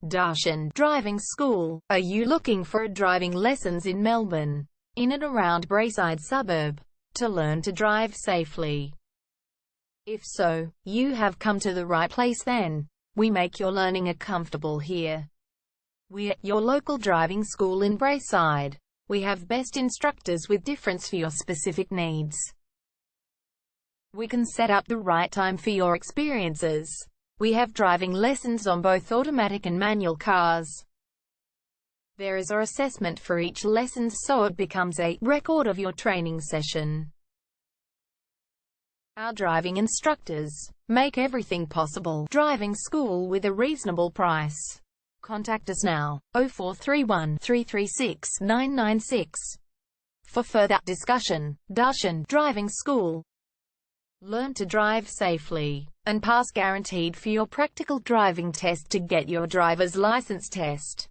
Darshan Driving School. Are you looking for driving lessons in Melbourne, in and around Braeside suburb, to learn to drive safely? If so, you have come to the right place then. We make your learning comfortable here. We're your local driving school in Braeside. We have best instructors with difference for your specific needs. We can set up the right time for your experiences. We have driving lessons on both automatic and manual cars. There is an assessment for each lesson, so it becomes a record of your training session. Our driving instructors make everything possible. Driving school with a reasonable price. Contact us now, 0431 336 996. For further discussion. Darshan Driving School. Learn to drive safely and pass guaranteed for your practical driving test to get your driver's license test.